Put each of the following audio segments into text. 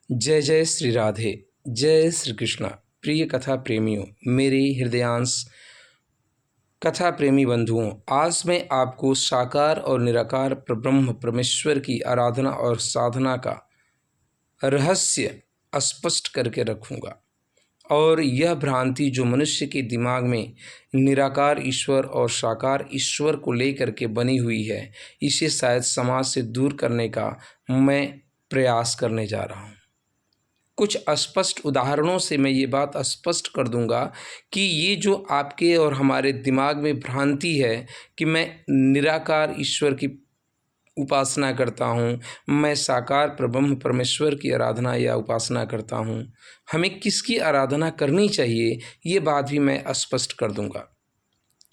जय जय श्री राधे, जय श्री कृष्णा। प्रिय कथा प्रेमियों, मेरे हृदयांश कथा प्रेमी बंधुओं, आज मैं आपको साकार और निराकार परब्रह्म परमेश्वर की आराधना और साधना का रहस्य स्पष्ट करके रखूँगा। और यह भ्रांति जो मनुष्य के दिमाग में निराकार ईश्वर और साकार ईश्वर को लेकर के बनी हुई है, इसे शायद समाज से दूर करने का मैं प्रयास करने जा रहा हूँ। कुछ अस्पष्ट उदाहरणों से मैं ये बात स्पष्ट कर दूंगा कि ये जो आपके और हमारे दिमाग में भ्रांति है कि मैं निराकार ईश्वर की उपासना करता हूँ, मैं साकार परब्रह्म परमेश्वर की आराधना या उपासना करता हूँ, हमें किसकी आराधना करनी चाहिए, ये बात भी मैं स्पष्ट कर दूंगा।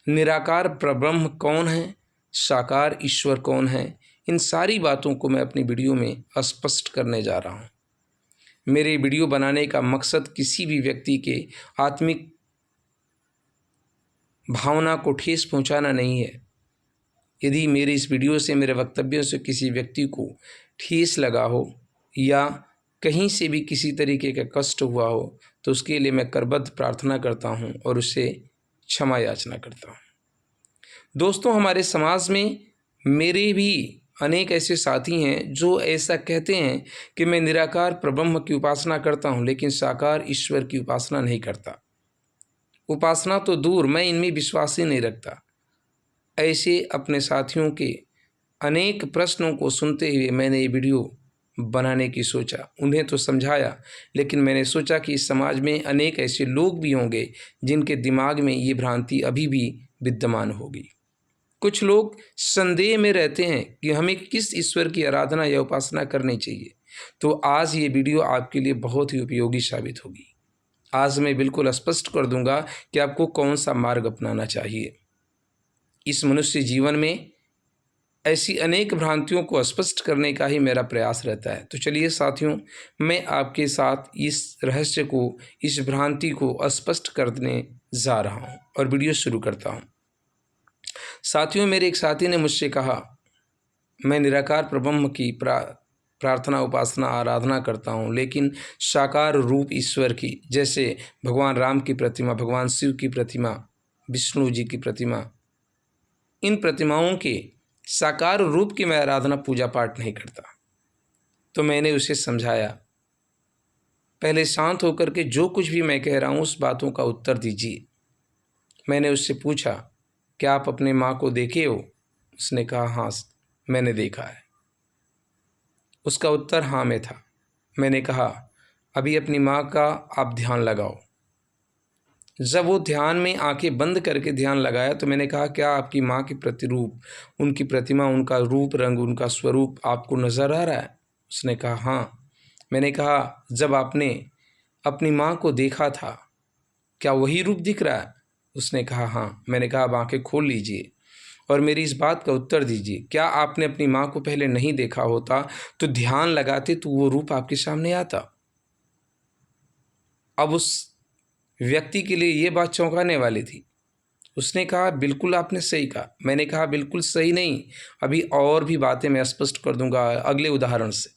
निराकार परब्रह्म कौन है, साकार ईश्वर कौन है, इन सारी बातों को मैं अपनी वीडियो में स्पष्ट करने जा रहा हूँ। मेरे वीडियो बनाने का मकसद किसी भी व्यक्ति के आत्मिक भावना को ठेस पहुंचाना नहीं है। यदि मेरे इस वीडियो से, मेरे वक्तव्यों से किसी व्यक्ति को ठेस लगा हो या कहीं से भी किसी तरीके का कष्ट हुआ हो, तो उसके लिए मैं करबद्ध प्रार्थना करता हूं और उससे क्षमा याचना करता हूं। दोस्तों, हमारे समाज में मेरे भी अनेक ऐसे साथी हैं जो ऐसा कहते हैं कि मैं निराकार परब्रह्म की उपासना करता हूं, लेकिन साकार ईश्वर की उपासना नहीं करता। उपासना तो दूर, मैं इनमें विश्वास ही नहीं रखता। ऐसे अपने साथियों के अनेक प्रश्नों को सुनते हुए मैंने ये वीडियो बनाने की सोचा। उन्हें तो समझाया, लेकिन मैंने सोचा कि इस समाज में अनेक ऐसे लोग भी होंगे जिनके दिमाग में ये भ्रांति अभी भी विद्यमान होगी। कुछ लोग संदेह में रहते हैं कि हमें किस ईश्वर की आराधना या उपासना करनी चाहिए। तो आज ये वीडियो आपके लिए बहुत ही उपयोगी साबित होगी। आज मैं बिल्कुल स्पष्ट कर दूंगा कि आपको कौन सा मार्ग अपनाना चाहिए। इस मनुष्य जीवन में ऐसी अनेक भ्रांतियों को स्पष्ट करने का ही मेरा प्रयास रहता है। तो चलिए साथियों, मैं आपके साथ इस रहस्य को, इस भ्रांति को स्पष्ट करने जा रहा हूँ और वीडियो शुरू करता हूँ। साथियों, मेरे एक साथी ने मुझसे कहा, मैं निराकार परब्रह्म की प्रार्थना, उपासना, आराधना करता हूँ, लेकिन साकार रूप ईश्वर की, जैसे भगवान राम की प्रतिमा, भगवान शिव की प्रतिमा, विष्णु जी की प्रतिमा, इन प्रतिमाओं के साकार रूप की मैं आराधना, पूजा पाठ नहीं करता। तो मैंने उसे समझाया, पहले शांत होकर के जो कुछ भी मैं कह रहा हूँ उस बातों का उत्तर दीजिए। मैंने उससे पूछा, क्या आप अपने माँ को देखे हो? उसने कहा, हाँ मैंने देखा है। उसका उत्तर हाँ में था। मैंने कहा, अभी अपनी माँ का आप ध्यान लगाओ। जब वो ध्यान में आंखें बंद करके ध्यान लगाया तो मैंने कहा, क्या आपकी माँ की प्रतिरूप, उनकी प्रतिमा, उनका रूप रंग, उनका स्वरूप आपको नज़र आ रहा है? उसने कहा, हाँ। मैंने कहा, जब आपने अपनी माँ को देखा था, क्या वही रूप दिख रहा है? उसने कहा, हाँ। मैंने कहा, अब आंखें खोल लीजिए और मेरी इस बात का उत्तर दीजिए, क्या आपने अपनी माँ को पहले नहीं देखा होता तो ध्यान लगाते तो वो रूप आपके सामने आता? अब उस व्यक्ति के लिए ये बात चौंकाने वाली थी। उसने कहा, बिल्कुल आपने सही कहा। मैंने कहा, बिल्कुल सही नहीं, अभी और भी बातें मैं स्पष्ट कर दूंगा अगले उदाहरण से।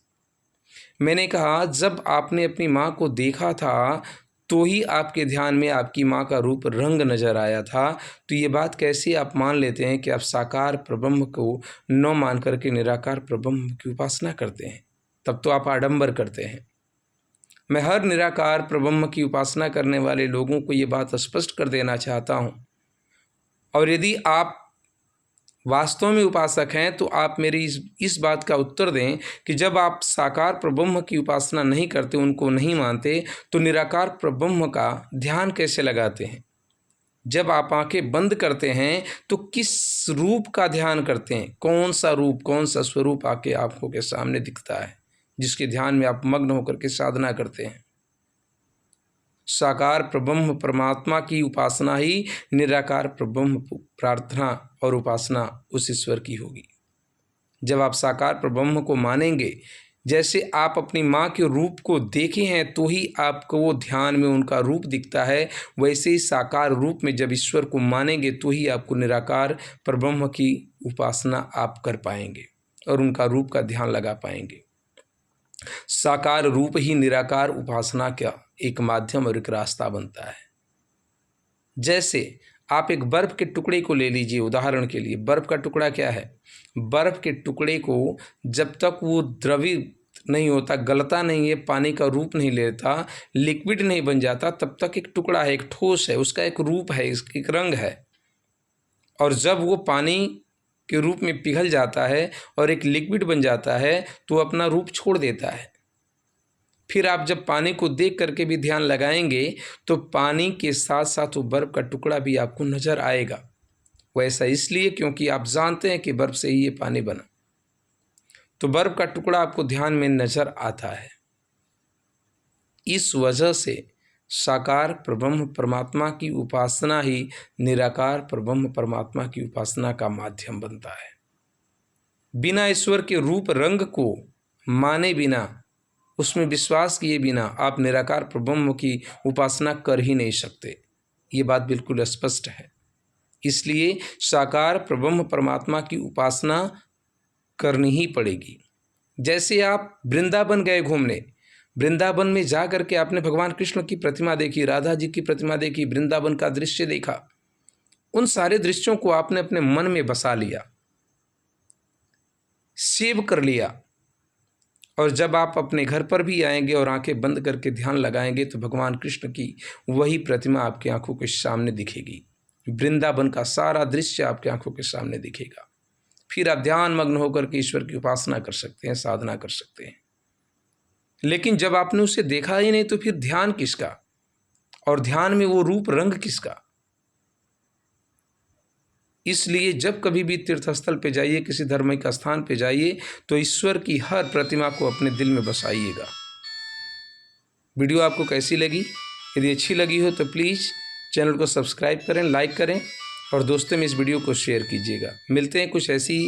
मैंने कहा, जब आपने अपनी माँ को देखा था तो ही आपके ध्यान में आपकी माँ का रूप रंग नजर आया था। तो ये बात कैसे आप मान लेते हैं कि आप साकार परब्रह्म को न मान करके निराकार परब्रह्म की उपासना करते हैं? तब तो आप आडंबर करते हैं। मैं हर निराकार परब्रह्म की उपासना करने वाले लोगों को ये बात स्पष्ट कर देना चाहता हूँ। और यदि आप वास्तव में उपासक हैं तो आप मेरी इस बात का उत्तर दें कि जब आप साकार परब्रह्म की उपासना नहीं करते, उनको नहीं मानते, तो निराकार परब्रह्म का ध्यान कैसे लगाते हैं? जब आप आंखें बंद करते हैं तो किस रूप का ध्यान करते हैं? कौन सा रूप, कौन सा स्वरूप आके आंखों के सामने दिखता है जिसके ध्यान में आप मग्न होकर के साधना करते हैं? साकार परब्रह्म परमात्मा की उपासना ही निराकार परब्रह्म प्रार्थना और उपासना उस ईश्वर की होगी। जब आप साकार परब्रह्म को मानेंगे, जैसे आप अपनी माँ के रूप को देखे हैं तो ही आपको वो ध्यान में उनका रूप दिखता है, वैसे ही साकार रूप में जब ईश्वर को मानेंगे तो ही आपको निराकार परब्रह्म की उपासना आप कर पाएंगे और उनका रूप का ध्यान लगा पाएंगे। साकार रूप ही निराकार उपासना का एक माध्यम और एक रास्ता बनता है। जैसे आप एक बर्फ़ के टुकड़े को ले लीजिए, उदाहरण के लिए बर्फ़ का टुकड़ा क्या है? बर्फ़ के टुकड़े को जब तक वो द्रवित नहीं होता, गलता नहीं है, पानी का रूप नहीं लेता, लिक्विड नहीं बन जाता, तब तक एक टुकड़ा है, एक ठोस है, उसका एक रूप है, एक रंग है। और जब वो पानी के रूप में पिघल जाता है और एक लिक्विड बन जाता है तो अपना रूप छोड़ देता है। फिर आप जब पानी को देख करके भी ध्यान लगाएंगे तो पानी के साथ साथ वो बर्फ़ का टुकड़ा भी आपको नज़र आएगा। वैसा इसलिए क्योंकि आप जानते हैं कि बर्फ़ से ही ये पानी बना, तो बर्फ़ का टुकड़ा आपको ध्यान में नज़र आता है। इस वजह से साकार परब्रह्म परमात्मा की उपासना ही निराकार परब्रह्म परमात्मा की उपासना का माध्यम बनता है। बिना ईश्वर के रूप रंग को माने बिना, उसमें विश्वास किए बिना आप निराकार परब्रह्म की उपासना कर ही नहीं सकते। ये बात बिल्कुल स्पष्ट है। इसलिए साकार परब्रह्म परमात्मा की उपासना करनी ही पड़ेगी। जैसे आप वृंदावन गए घूमने, वृंदावन में जा कर के आपने भगवान कृष्ण की प्रतिमा देखी, राधा जी की प्रतिमा देखी, वृंदावन का दृश्य देखा, उन सारे दृश्यों को आपने अपने मन में बसा लिया, सेव कर लिया। और जब आप अपने घर पर भी आएंगे और आंखें बंद करके ध्यान लगाएंगे तो भगवान कृष्ण की वही प्रतिमा आपकी आंखों के सामने दिखेगी। वृंदावन का सारा दृश्य आपकी आंखों के सामने दिखेगा। फिर आप ध्यान मग्न होकर के ईश्वर की उपासना कर सकते हैं, साधना कर सकते हैं। लेकिन जब आपने उसे देखा ही नहीं तो फिर ध्यान किसका, और ध्यान में वो रूप रंग किसका? इसलिए जब कभी भी तीर्थस्थल पे जाइए, किसी धार्मिक स्थान पे जाइए, तो ईश्वर की हर प्रतिमा को अपने दिल में बसाइएगा। वीडियो आपको कैसी लगी? यदि अच्छी लगी हो तो प्लीज़ चैनल को सब्सक्राइब करें, लाइक करें और दोस्तों में इस वीडियो को शेयर कीजिएगा। मिलते हैं कुछ ऐसी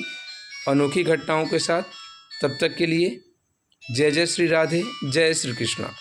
अनोखी घटनाओं के साथ। तब तक के लिए जय जय श्री राधे, जय श्री कृष्णा।